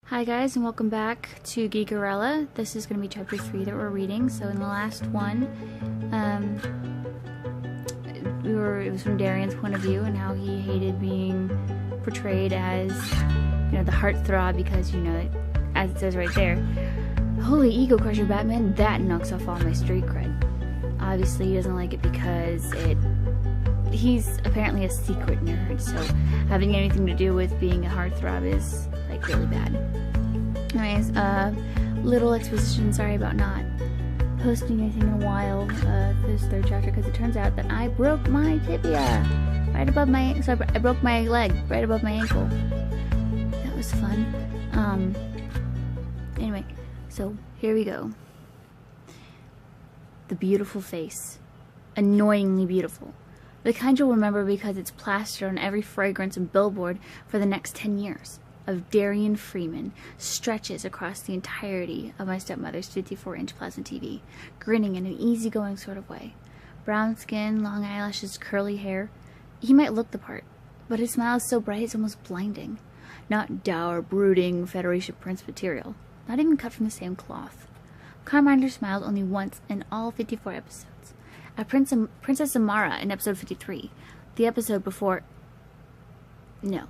Hi guys, and welcome back to Geekerella. This is going to be chapter 3 that we're reading. So in the last one, it was from Darien's point of view and how he hated being portrayed as, the heartthrob because, as it says right there, holy ego crusher Batman, that knocks off all my street cred. Obviously he doesn't like it because he's apparently a secret nerd, so having anything to do with being a heartthrob is really bad. Anyways, little exposition, sorry about not posting anything in a while, this third chapter, because it turns out that I broke my tibia right above my, so I broke my leg right above my ankle. That was fun. Anyway, so here we go. The beautiful face. Annoyingly beautiful. The kind you'll remember because it's plastered on every fragrance and billboard for the next 10 years. Of Darien Freeman stretches across the entirety of my stepmother's 54-inch plasma TV, grinning in an easygoing sort of way. Brown skin, long eyelashes, curly hair. He might look the part, but his smile is so bright it's almost blinding. Not dour, brooding Federation Prince material. Not even cut from the same cloth. Carminder smiled only once in all 54 episodes. At Princess Samara in episode 53. The episode before... No.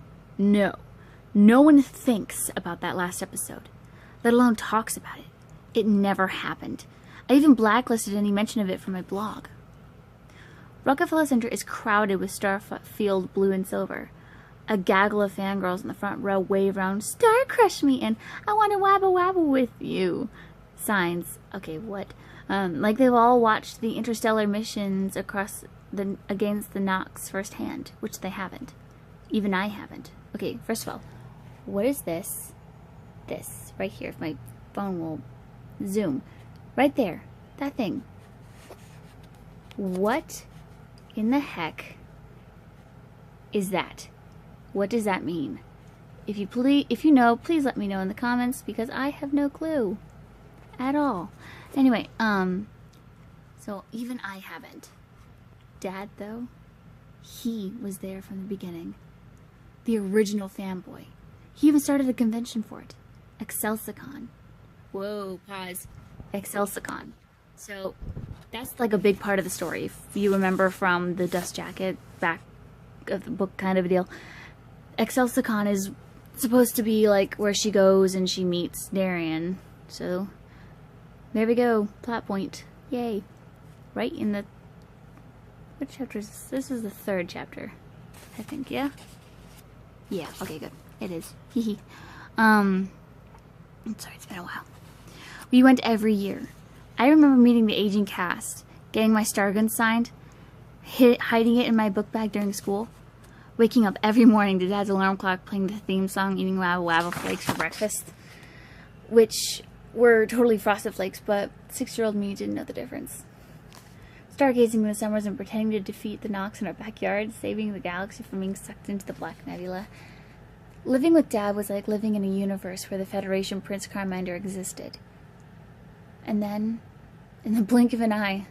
No one thinks about that last episode, let alone talks about it. It never happened. I even blacklisted any mention of it from my blog. Rockefeller Center is crowded with Starfield blue and silver. A gaggle of fangirls in the front row wave around, "Star Crush me," and "I want to wabble wabble with you" signs. Okay, what? Like they've all watched the interstellar missions against the Nox firsthand, which they haven't. Even I haven't. Okay, first of all, what is this? This, right here, if my phone will zoom. Right there, that thing. What in the heck is that? What does that mean? If you know, please let me know in the comments, because I have no clue at all. Anyway, so even I haven't. Dad, though, he was there from the beginning. The original fanboy. He even started a convention for it. Excelsicon. Whoa, pause. Excelsicon. So, that's like a big part of the story. If you remember from the dust jacket, back of the book kind of a deal. Excelsicon is supposed to be like where she goes and she meets Darien. So, there we go. Plot point. Yay. Right in the... What chapter is this? This is the third chapter, I think, yeah? Yeah, okay, good. It is. Hehe. I'm sorry, it's been a while. We went every year. I remember meeting the aging cast, getting my star gun signed, hiding it in my book bag during school, waking up every morning to Dad's alarm clock playing the theme song, eating Wabba Wabba flakes for breakfast, which were totally Frosted Flakes, but 6-year-old me didn't know the difference. Stargazing in the summers and pretending to defeat the Nox in our backyard, saving the galaxy from being sucked into the Black Nebula. Living with Dad was like living in a universe where the Federation Prince Carminder existed. And then, in the blink of an eye,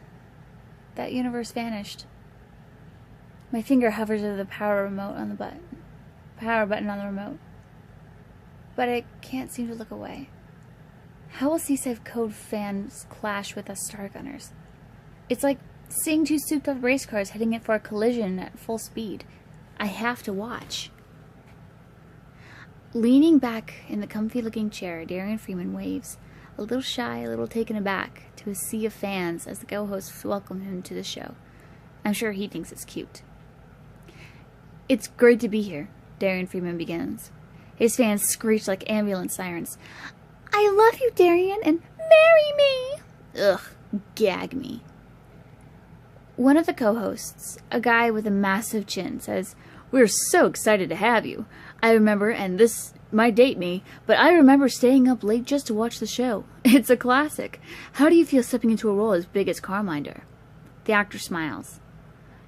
that universe vanished. My finger hovers over the power button on the remote. But I can't seem to look away. How will C-Safe Code fans clash with us Stargunners? It's like seeing two souped-up race cars heading in for a collision at full speed. I have to watch. Leaning back in the comfy-looking chair, Darien Freeman waves, a little shy, a little taken aback, to a sea of fans as the co-hosts welcome him to the show. I'm sure he thinks it's cute. "It's great to be here," Darien Freeman begins. His fans screech like ambulance sirens. "I love you, Darien, and marry me!" Ugh, gag me. One of the co-hosts, a guy with a massive chin, says, "We're so excited to have you. I remember, and this might date me, but I remember staying up late just to watch the show. It's a classic. How do you feel stepping into a role as big as Carminder?" The actor smiles.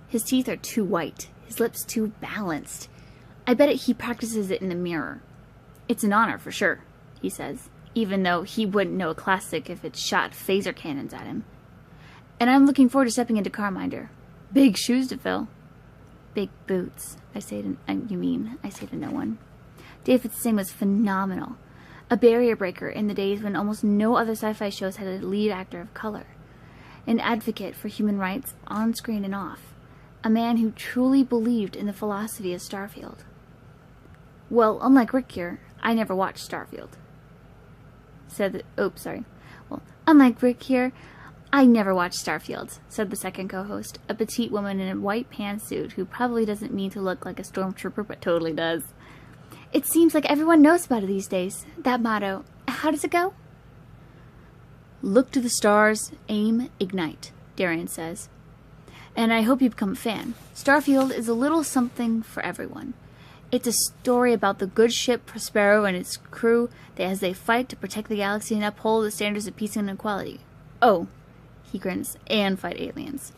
His teeth are too white, his lips too balanced. I bet he practices it in the mirror. "It's an honor for sure," he says, even though he wouldn't know a classic if it shot phaser cannons at him. "And I'm looking forward to stepping into Carminder. Big shoes to fill." "Big boots," I say to no one. David Singh was phenomenal. A barrier breaker in the days when almost no other sci-fi shows had a lead actor of color. An advocate for human rights on screen and off. A man who truly believed in the philosophy of Starfield. Well, unlike Rick here, I never watched Starfield. Well, unlike Rick here, I never watched Starfield, said the second co-host, a petite woman in a white pantsuit who probably doesn't mean to look like a stormtrooper, but totally does. It seems like everyone knows about it these days. That motto. How does it go? Look to the stars, aim, ignite, Darien says. And I hope you become a fan. Starfield is a little something for everyone. It's a story about the good ship Prospero and its crew as they fight to protect the galaxy and uphold the standards of peace and equality. Oh, he grins, and fight aliens.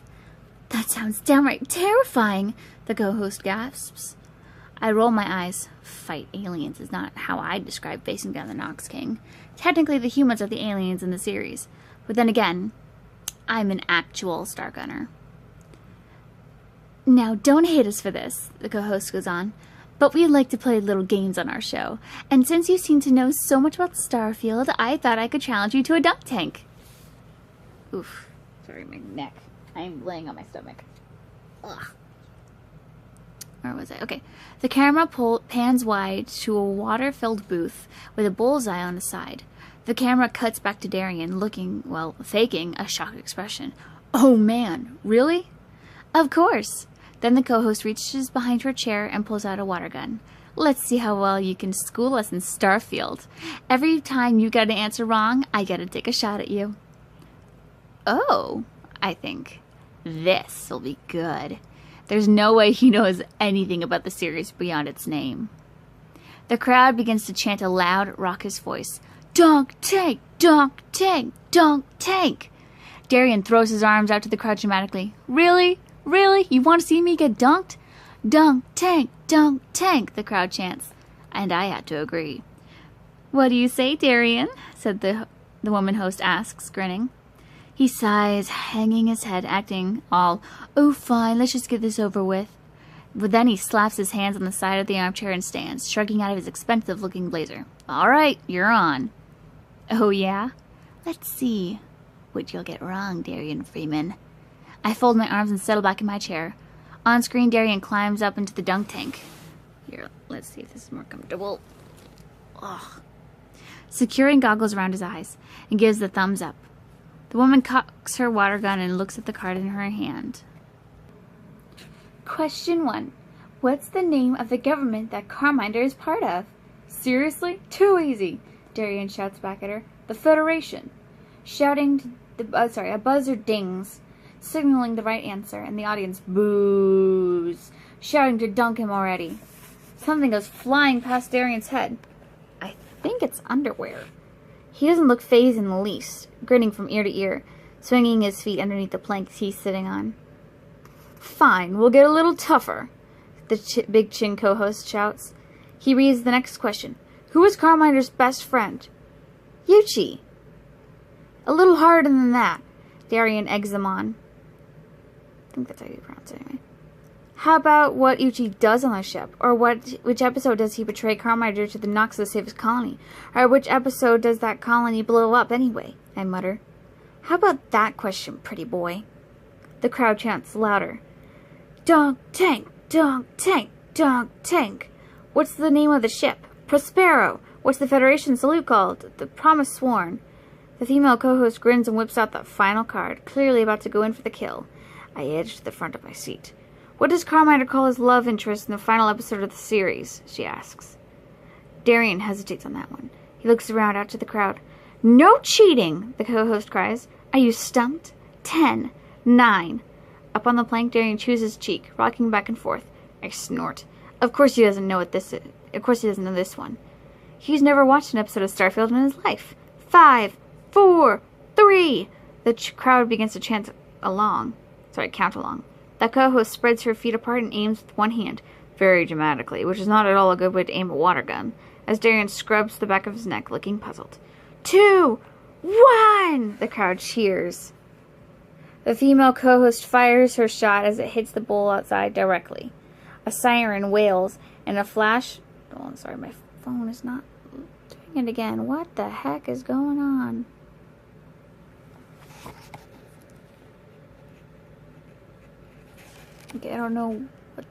That sounds downright terrifying, the co-host gasps. I roll my eyes. Fight aliens is not how I describe facing down the Nox King. Technically, the humans are the aliens in the series. But then again, I'm an actual Stargunner. Now, don't hate us for this, the co-host goes on. But we'd like to play little games on our show. And since you seem to know so much about Starfield, I thought I could challenge you to a dunk tank. Oof. Sorry, my neck. I'm laying on my stomach. Ugh. Where was I? Okay. The camera pans wide to a water-filled booth with a bullseye on the side. The camera cuts back to Darien, looking, well, faking a shocked expression. Oh man, really? Of course. Then the co-host reaches behind her chair and pulls out a water gun. Let's see how well you can school us in Starfield. Every time you get an answer wrong, I get to take a shot at you. Oh, I think. This will be good. There's no way he knows anything about the series beyond its name. The crowd begins to chant a loud, raucous voice. Dunk tank! Dunk tank! Dunk tank! Darien throws his arms out to the crowd dramatically. Really? Really? You want to see me get dunked? Dunk tank! Dunk tank! The crowd chants. And I had to agree. What do you say, Darien? Said the woman host asks, grinning. He sighs, hanging his head, acting all, oh fine, let's just get this over with. But then he slaps his hands on the side of the armchair and stands, shrugging out of his expensive-looking blazer. All right, you're on. Oh yeah? Let's see what you'll get wrong, Darien Freeman. I fold my arms and settle back in my chair. On screen, Darien climbs up into the dunk tank. Here, let's see if this is more comfortable. Ugh. Securing goggles around his eyes, and gives the thumbs up. The woman cocks her water gun and looks at the card in her hand. Question 1. What's the name of the government that Carminder is part of? Seriously? Too easy, Darien shouts back at her. The Federation. Shouting, a buzzer dings, signaling the right answer, and the audience boos, shouting to dunk him already. Something goes flying past Darien's head. I think it's underwear. He doesn't look fazed in the least, grinning from ear to ear, swinging his feet underneath the planks he's sitting on. Fine, we'll get a little tougher, the big chin co-host shouts. He reads the next question. Who is Carminder's best friend? Yuchi. A little harder than that, Darien eggs them on. I think that's how you pronounce it anyway. How about what Yuchi does on the ship? Or which episode does he betray Carminder to the Nox to save his colony? Or which episode does that colony blow up anyway? I mutter. How about that question, pretty boy? The crowd chants louder. Dunk tank! Dunk tank! Dunk tank! What's the name of the ship? Prospero! What's the Federation salute called? The Promise Sworn. The female co-host grins and whips out the final card, clearly about to go in for the kill. I edge to the front of my seat. What does Carminder call his love interest in the final episode of the series? She asks. Darien hesitates on that one. He looks around out to the crowd. No cheating! The co-host cries. Are you stumped? 10, 9. Up on the plank, Darien chews his cheek, rocking back and forth. I snort. Of course he doesn't know what this is. Of course he doesn't know this one. He's never watched an episode of Starfield in his life. 5, 4, 3. The crowd begins to count along. The co-host spreads her feet apart and aims with one hand, very dramatically, which is not at all a good way to aim a water gun, as Darien scrubs the back of his neck, looking puzzled. 2, 1! The crowd cheers. The female co-host fires her shot as it hits the bull outside directly. A siren wails, and a flash... Oh, I'm sorry, my phone is not it again. What the heck is going on? Okay, I don't know what.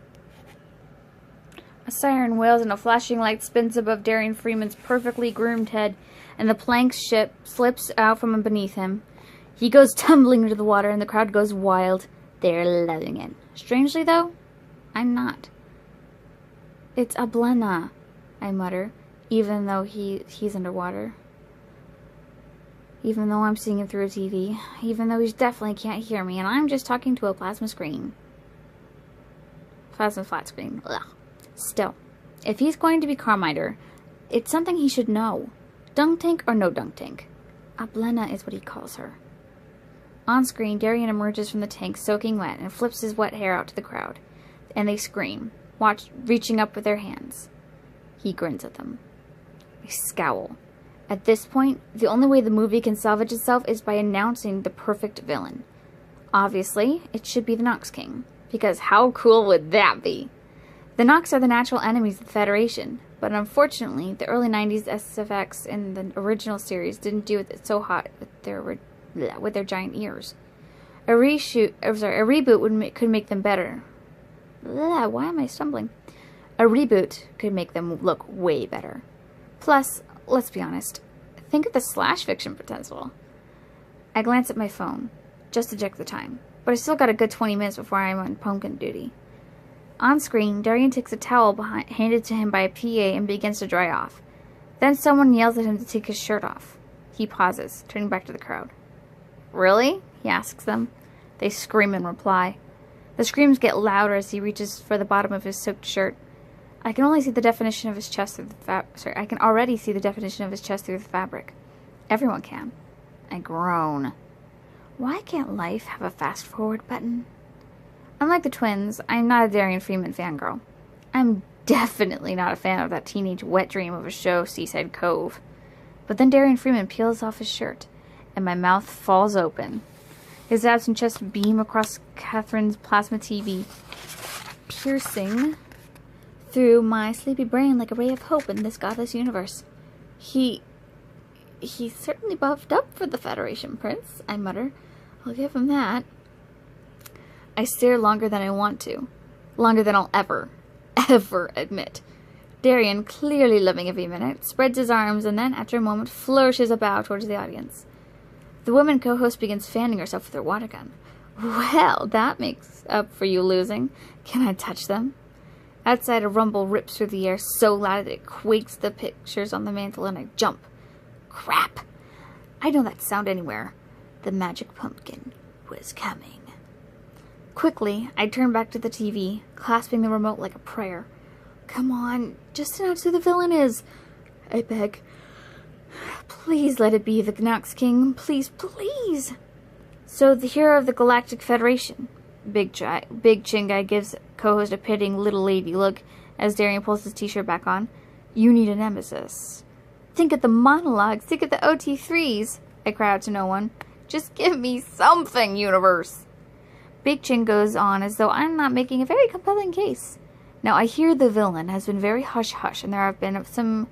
A siren wails and a flashing light spins above Darien Freeman's perfectly groomed head, and the plank ship slips out from beneath him. He goes tumbling into the water, and the crowd goes wild. They're loving it. Strangely, though, I'm not. It's Ablena, I mutter, even though he's underwater. Even though I'm seeing him through a TV. Even though he definitely can't hear me, and I'm just talking to a plasma screen. Plasma flat screen. Ugh. Still, if he's going to be Carmiter, it's something he should know. Dunk tank or no dunk tank? Ablena is what he calls her. On screen, Darien emerges from the tank soaking wet and flips his wet hair out to the crowd. And they scream, reaching up with their hands. He grins at them. They scowl. At this point, the only way the movie can salvage itself is by announcing the perfect villain. Obviously, it should be the Nox King, because how cool would that be? The Nox are the natural enemies of the Federation, but unfortunately, the early 90s SFX in the original series didn't do it so hot with their giant ears. A reboot could make them better. Why am I stumbling? A reboot could make them look way better. Plus, let's be honest, think of the slash fiction potential. I glance at my phone, just to check the time, but I still got a good 20 minutes before I'm on pumpkin duty. On screen, Darien takes a towel handed to him by a PA and begins to dry off. Then someone yells at him to take his shirt off. He pauses, turning back to the crowd. Really? He asks them. They scream in reply. The screams get louder as he reaches for the bottom of his soaked shirt. I can already see the definition of his chest through the fabric. Everyone can. I groan. Why can't life have a fast-forward button? Unlike the twins, I'm not a Darien Freeman fangirl. I'm definitely not a fan of that teenage wet dream of a show, Seaside Cove. But then Darien Freeman peels off his shirt, and my mouth falls open. His abs and chest beam across Catherine's plasma TV, piercing through my sleepy brain like a ray of hope in this godless universe. He's certainly buffed up for the Federation, Prince, I mutter. I'll give him that. I stare longer than I want to. Longer than I'll ever admit. Darien, clearly loving every minute, spreads his arms and then, after a moment, flourishes a bow towards the audience. The woman co-host begins fanning herself with her water gun. Well, that makes up for you losing. Can I touch them? Outside, a rumble rips through the air so loud that it quakes the pictures on the mantel, and I jump. Crap! I know that sound anywhere. The magic pumpkin was coming. Quickly, I turn back to the TV, clasping the remote like a prayer. Come on, just announce who the villain is, I beg. Please let it be the Nox King. Please, please. So, the hero of the Galactic Federation. Big Chin Guy gives co-host a pitying little lady look as Darien pulls his t-shirt back on. You need a nemesis. Think of the monologues. Think of the OT3s. I cry out to no one. Just give me something, universe. Big Chin goes on as though I'm not making a very compelling case. Now, I hear the villain has been very hush-hush, and there have been some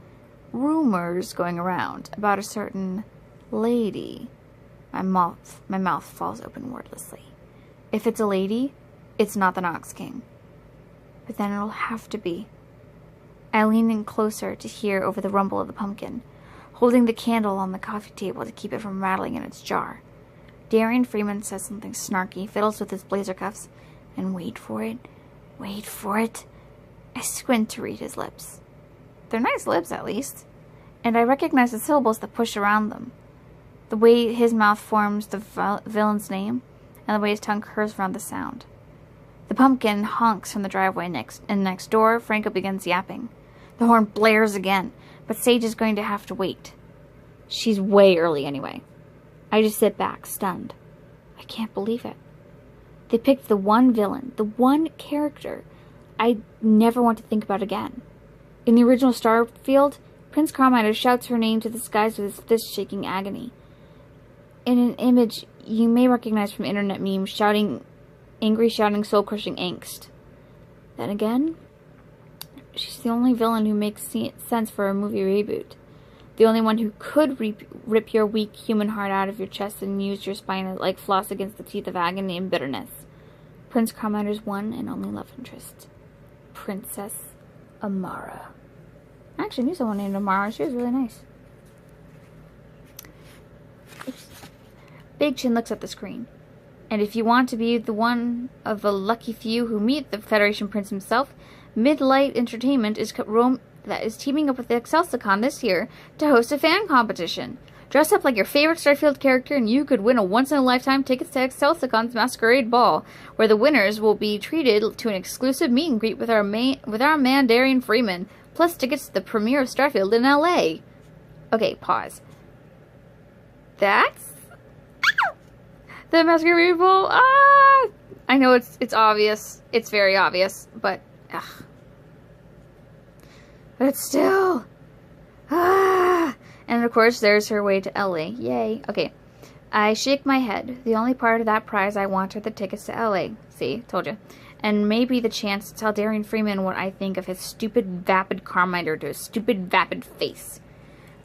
rumors going around about a certain lady. My mouth falls open wordlessly. If it's a lady, it's not the Nox King. But then it'll have to be. I lean in closer to hear over the rumble of the pumpkin, holding the candle on the coffee table to keep it from rattling in its jar. Darien Freeman says something snarky, fiddles with his blazer cuffs, and wait for it. I squint to read his lips. They're nice lips, at least. And I recognize the syllables that push around them. The way his mouth forms the villain's name, and the way his tongue curves around the sound. The pumpkin honks from the driveway next door. Franco begins yapping. The horn blares again, but Sage is going to have to wait. She's way early anyway. I just sit back, stunned. I can't believe it. They picked the one villain, the one character I never want to think about again. In the original Starfield, Prince Carmiter shouts her name to the skies with his fist shaking agony. In an image you may recognize from internet memes, angry shouting, soul-crushing angst. Then again, she's the only villain who makes sense for a movie reboot. The only one who could rip your weak human heart out of your chest and use your spine like floss against the teeth of agony and bitterness. Prince Carminder's one and only love interest. Princess Amara. I actually knew someone named Amara. She was really nice. Oops. Big Chin looks at the screen. And if you want to be the one of the lucky few who meet the Federation Prince himself, Midlight Entertainment is teaming up with the Excelsicon this year to host a fan competition. Dress up like your favorite Starfield character and you could win a once-in-a-lifetime tickets to Excelsicon's Masquerade Ball, where the winners will be treated to an exclusive meet and greet with our man Darien Freeman, plus tickets to the premiere of Starfield in LA. Okay, pause. That's the Masquerade Ball. Ah! I know it's obvious. It's very obvious, but but still. Ah! And of course, there's her way to LA. Yay. Okay. I shake my head. The only part of that prize I want are the tickets to LA. See? Told you. And maybe the chance to tell Darien Freeman what I think of his stupid, vapid Carminder to his stupid, vapid face.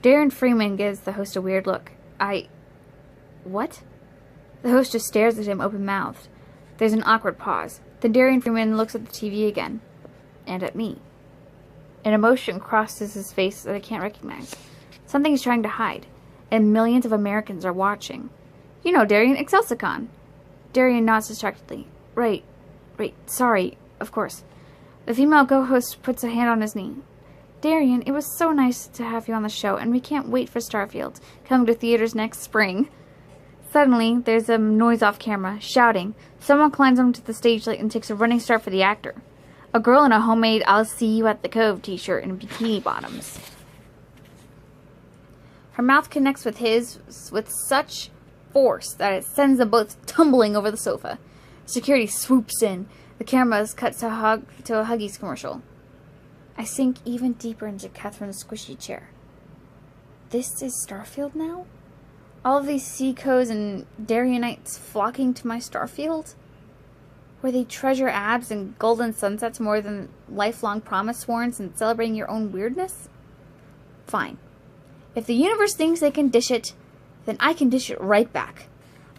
Darien Freeman gives the host a weird look. What? The host just stares at him open-mouthed. There's an awkward pause. Then Darien Freeman looks at the TV again. And at me. An emotion crosses his face that I can't recognize. Something he's trying to hide. And millions of Americans are watching. You know, Darien, Excelsicon. Darien nods distractedly. Right, sorry, of course. The female co-host puts a hand on his knee. Darien, it was so nice to have you on the show, and we can't wait for Starfield, coming to theaters next spring. Suddenly, there's a noise off camera, shouting. Someone climbs onto the stage and takes a running start for the actor. A girl in a homemade I'll see you at the Cove t-shirt and bikini bottoms. Her mouth connects with his with such force that it sends them both tumbling over the sofa. Security swoops in. The camera is cut to a Huggies commercial. I sink even deeper into Catherine's squishy chair. This is Starfield now? All of these Seacoes and Darienites flocking to my Starfield? Where they treasure abs and golden sunsets more than lifelong promise sworns and celebrating your own weirdness? Fine. If the universe thinks they can dish it, then I can dish it right back.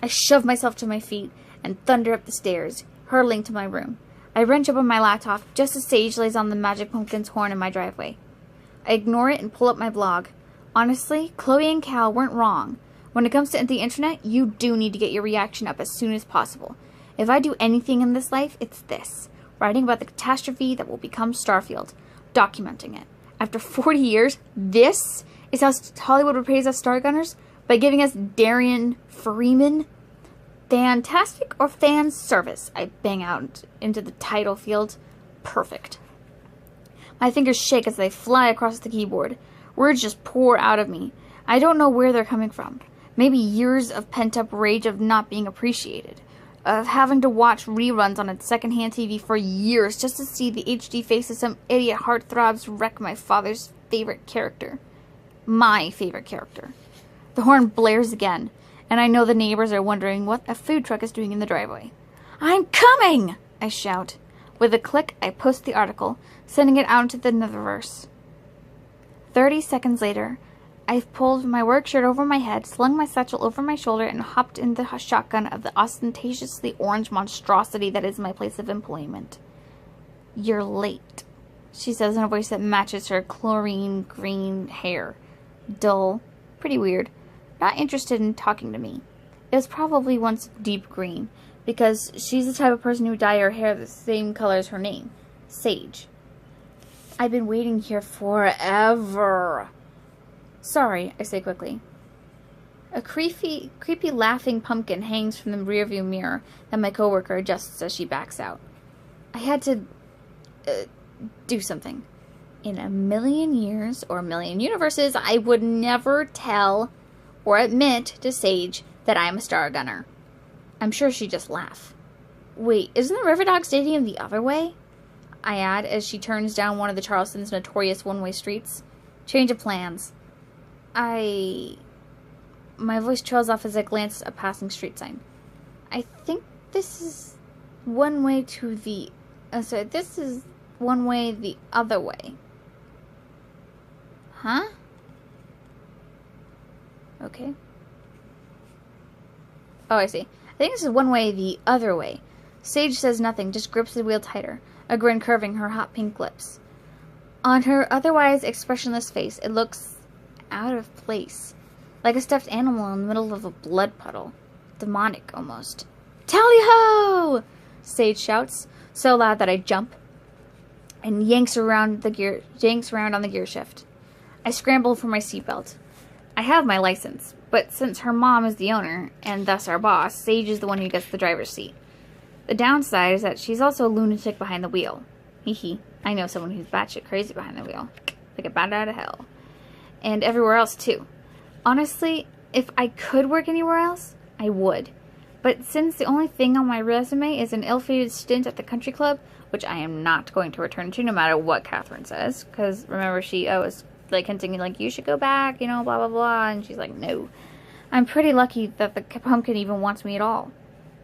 I shove myself to my feet and thunder up the stairs, hurtling to my room. I wrench open my laptop just as Sage lays on the Magic Pumpkin's horn in my driveway. I ignore it and pull up my blog. Honestly, Chloe and Cal weren't wrong. When it comes to the internet, you do need to get your reaction up as soon as possible. If I do anything in this life, it's this. Writing about the catastrophe that will become Starfield. Documenting it. After 40 years, this is how Hollywood repays us Stargunners? By giving us Darien Freeman? Fantastic or fan service? I bang out into the title field. Perfect. My fingers shake as they fly across the keyboard. Words just pour out of me. I don't know where they're coming from. Maybe years of pent-up rage of not being appreciated. Of having to watch reruns on a secondhand TV for years just to see the HD face of some idiot heartthrobs wreck my father's favorite character. My favorite character. The horn blares again, and I know the neighbors are wondering what a food truck is doing in the driveway. I'm coming! I shout. With a click, I post the article, sending it out into the netherverse. 30 seconds later, I've pulled my work shirt over my head, slung my satchel over my shoulder, and hopped in the shotgun of the ostentatiously orange monstrosity that is my place of employment. You're late, she says in a voice that matches her chlorine green hair. Dull. Pretty weird. Not interested in talking to me. It was probably once deep green, because she's the type of person who dye her hair the same color as her name. Sage. I've been waiting here forever. Sorry, I say quickly. A creepy laughing pumpkin hangs from the rearview mirror that my coworker adjusts as she backs out. I had to do something. In a million years or a million universes, I would never tell or admit to Sage that I'm a Stargunner. I'm sure she'd just laugh. Wait, isn't the Riverdog Stadium the other way? I add as she turns down one of the Charleston's notorious one-way streets. Change of plans. My voice trails off as I glance at a passing street sign. I think this is one way to the... this is one way the other way. Huh? Okay. Oh, I see. I think this is one way the other way. Sage says nothing, just grips the wheel tighter, a grin curving her hot pink lips. On her otherwise expressionless face, it looks out of place, like a stuffed animal in the middle of a blood puddle. Demonic, almost. Tally-ho! Sage shouts, so loud that I jump, and yanks around on the gear shift. I scramble for my seatbelt. I have my license, but since her mom is the owner, and thus our boss, Sage is the one who gets the driver's seat. The downside is that she's also a lunatic behind the wheel. Hee. I know someone who's batshit crazy behind the wheel. Like a bat out of hell. And everywhere else, too. Honestly, if I could work anywhere else, I would. But since the only thing on my resume is an ill-fated stint at the country club, which I am not going to return to no matter what Catherine says, because remember she was like hinting like, you should go back, you know, blah, blah, blah, and she's like, no. I'm pretty lucky that the pumpkin even wants me at all.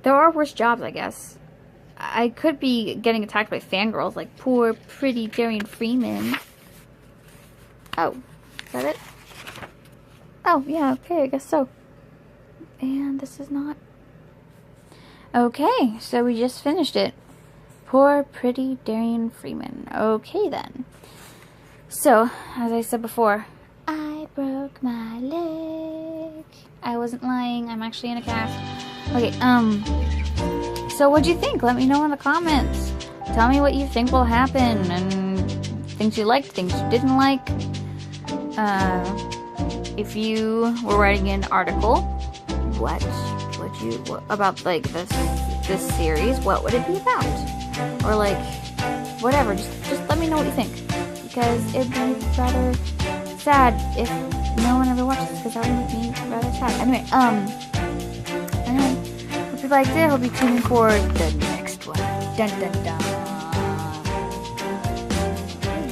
There are worse jobs, I guess. I could be getting attacked by fangirls like poor, pretty Darien Freeman. Oh, is that it? Oh, yeah, okay, I guess so. And this is not... Okay, so we just finished it. Poor, pretty Darien Freeman. Okay, then. So, as I said before, I broke my leg. I wasn't lying, I'm actually in a cast. Okay, so what'd you think? Let me know in the comments. Tell me what you think will happen, and things you liked, things you didn't like. If you were writing an article, what about like this series, what would it be about? Or like, whatever, just let me know what you think. Because it'd be rather sad if no one ever watches this, because that would make me rather sad. Anyway, hope you liked it. Hope you tune in for the next one. Dun dun dun.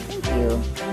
Thank you.